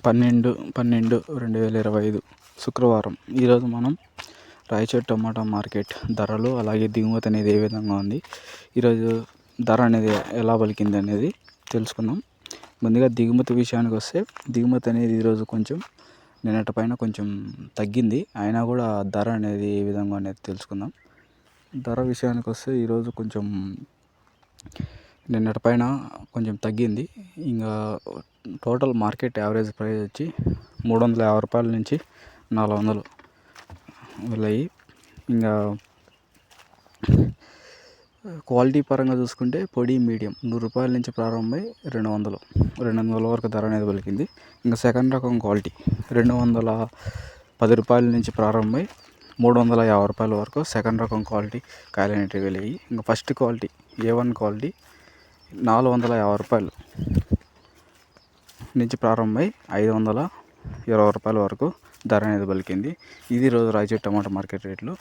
12/12/2025 శుక్రవారం. ఈరోజు మనం రాయచోటి టమాటా మార్కెట్ ధరలు అలాగే దిగుమతి అనేది ఏ విధంగా ఉంది, ఈరోజు ధర అనేది ఎలా పలికింది అనేది తెలుసుకుందాం. ముందుగా దిగుమతి విషయానికి వస్తే, దిగుమతి అనేది ఈరోజు కొంచెం నిన్నటి పైన కొంచెం తగ్గింది. అయినా కూడా ధర అనేది ఏ విధంగా అనేది తెలుసుకుందాం. ధర విషయానికి వస్తే ఈరోజు కొంచెం నిన్నటి పైన కొంచెం తగ్గింది. ఇంకా టోటల్ మార్కెట్ యావరేజ్ ప్రైస్ వచ్చి రూ. 350 నుంచి 400 వెళ్ళాయి. ఇంకా క్వాలిటీ పరంగా చూసుకుంటే పొడి మీడియం రూ. 100 నుంచి ప్రారంభమై 200 వరకు ధర అనేది పలికింది. ఇంకా సెకండ్ రకం క్వాలిటీ రూ. 210 నుంచి ప్రారంభమై రూ. 350 వరకు సెకండ్ రకం క్వాలిటీ కాయలు అనేటివి వెళ్ళాయి. ఇంకా ఫస్ట్ క్వాలిటీ A1 క్వాలిటీ రూ. 450 నుంచి ప్రారంభమై రూ. 520 వరకు ధర అనేది పలికింది. ఇది రోజు రాయచోటి టమాటా మార్కెట్ రేట్లు.